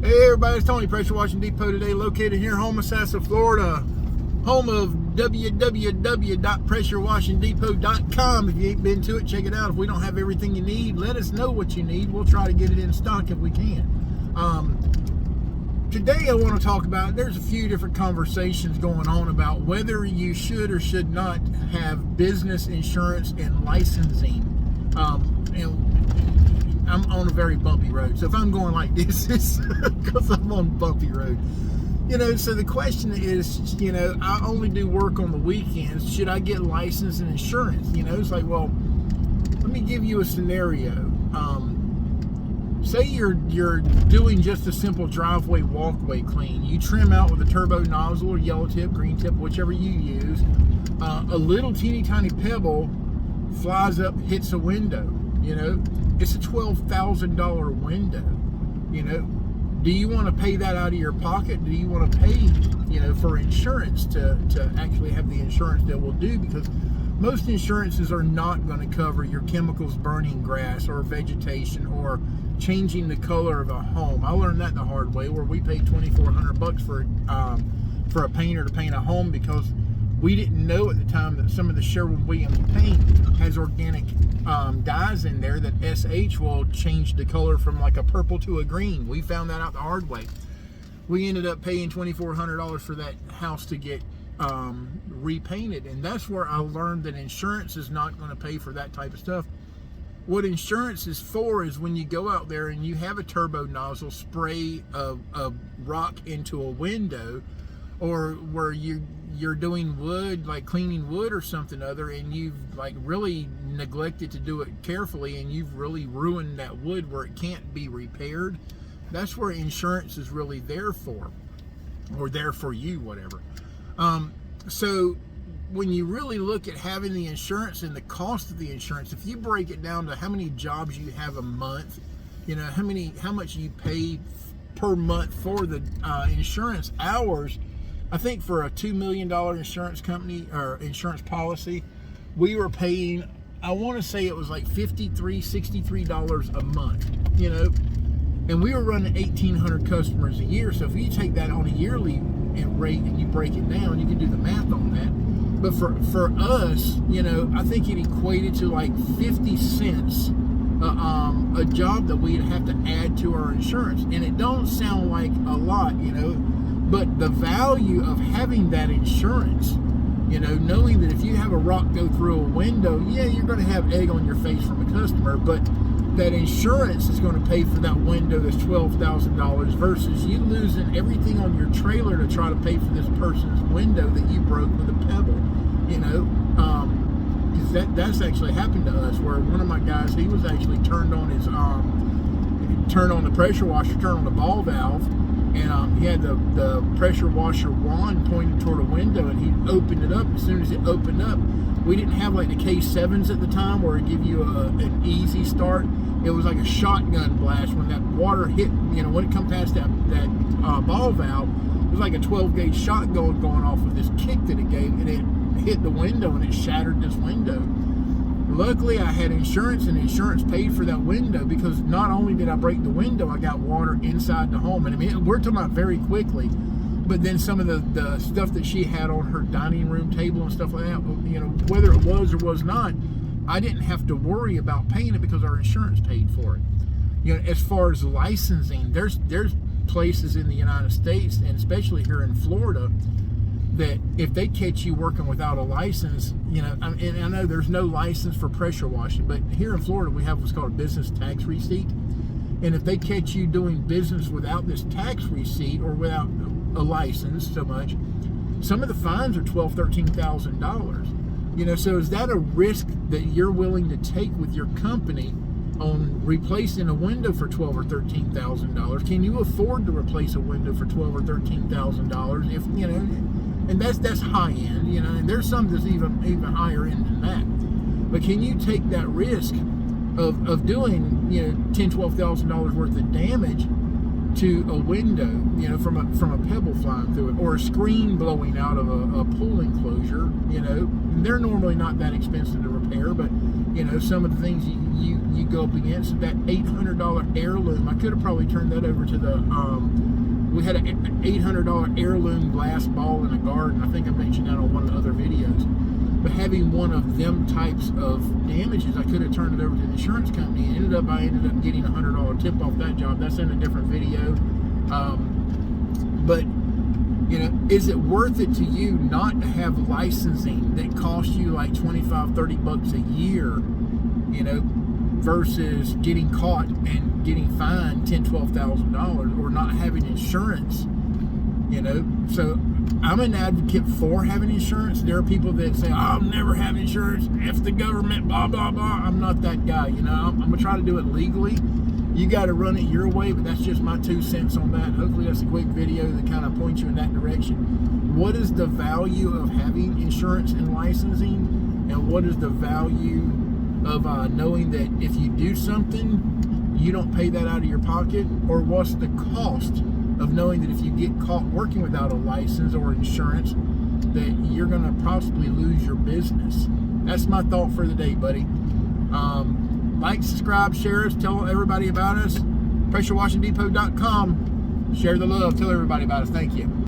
Hey everybody, it's Tony, Pressure Washing Depot today, located here in Homosassa, Florida, home of www.pressurewashingdepot.com. If you ain't been to it, check it out. If we don't have everything you need, let us know what you need. We'll try to get it in stock if we can. Today I want to talk about, there's a few different conversations going on about whether you should or should not have business insurance and licensing. And I'm on a very bumpy road. So if I'm going like this, it's because I'm on a bumpy road. So the question is, I only do work on the weekends. Should I get license and insurance? It's like, well, let me give you a scenario. Say you're doing just a simple driveway walkway clean. You trim out with a turbo nozzle or yellow tip, green tip, whichever you use. A little teeny tiny pebble flies up, hits a window. It's a $12,000 window. Do you want to pay that out of your pocket? Do you want to pay, for insurance to actually have the insurance that will do? Because most insurances are not going to cover your chemicals burning grass or vegetation or changing the color of a home. I learned that the hard way, where we paid $2,400 for a painter to paint a home because we didn't know at the time that some of the Sherwin-Williams paint has organic dyes in there that SH will change the color from like a purple to a green. We found that out the hard way. We ended up paying $2,400 for that house to get repainted, and that's where I learned that insurance is not going to pay for that type of stuff. What insurance is for is when you go out there and you have a turbo nozzle spray a rock into a window, or where you're doing wood, like cleaning wood or something other, and you've like really neglected to do it carefully, and you've really ruined that wood where it can't be repaired. That's where insurance is really there for, or there for you, whatever. So when you really look at having the insurance and the cost of the insurance, if you break it down to how many jobs you have a month, how much you pay per month for the insurance hours. I think for a $2 million insurance company or insurance policy, we were paying, I want to say it was like $63 a month, and we were running 1,800 customers a year. So if you take that on a yearly rate and you break it down, you can do the math on that. But for us, I think it equated to like 50 cents a job that we'd have to add to our insurance. And it don't sound like a lot, but the value of having that insurance, knowing that if you have a rock go through a window, yeah, you're going to have egg on your face from a customer, but that insurance is going to pay for that window that's $12,000 versus you losing everything on your trailer to try to pay for this person's window that you broke with a pebble, because that's actually happened to us, where one of my guys, he was actually turned on the pressure washer, turned on the ball valve, and he had the pressure washer wand pointed toward a window, and he opened it up. As soon as it opened up, we didn't have like the K7s at the time where it give you an easy start. It was like a shotgun blast when that water hit, when it come past that ball valve. It was like a 12 gauge shotgun going off with this kick that it gave, and it hit the window and it shattered this window. Luckily, I had insurance, and insurance paid for that window, because not only did I break the window, I got water inside the home. And I mean, we're talking about very quickly, but then some of the stuff that she had on her dining room table and stuff like that, whether it was or was not, I didn't have to worry about paying it because our insurance paid for it. As far as licensing, there's places in the United States, and especially here in Florida, that if they catch you working without a license, and I know there's no license for pressure washing, but here in Florida we have what's called a business tax receipt. And if they catch you doing business without this tax receipt or without a license so much, some of the fines are $12,000, $13,000. So is that a risk that you're willing to take with your company on replacing a window for $12,000 or $13,000? Can you afford to replace a window for $12,000 or $13,000? If and that's high end, and there's some that's even higher end than that. But can you take that risk of doing $10,000, $12,000 worth of damage to a window, from a pebble flying through it, or a screen blowing out of a pool enclosure? They're normally not that expensive to repair, but some of the things you go up against. That $800 heirloom, I could have probably turned that over to the we had an $800 heirloom glass ball in a garden. I think I mentioned that on one of the other videos. But having one of them types of damages, I could have turned it over to the insurance company. I ended up getting a $100 tip off that job. That's in a different video. But you know, is it worth it to you not to have licensing that costs you like $25-30 a year, you know, versus getting caught and getting fined $10,000-12,000, or not having insurance, you know? So I'm an advocate for having insurance. There are people that say, oh, I'll never have insurance, F the government, blah, blah, blah. I'm not that guy, you know? I'm gonna try to do it legally. You got to run it your way, but that's just my 2 cents on that. Hopefully that's a quick video that kind of points you in that direction. What is the value of having insurance and licensing, and what is the value of knowing that if you do something, you don't pay that out of your pocket? Or what's the cost of knowing that if you get caught working without a license or insurance, that you're going to possibly lose your business? That's my thought for the day, buddy. Like, subscribe, share us, tell everybody about us. PressureWashingDepot.com. Share the love, tell everybody about us. Thank you.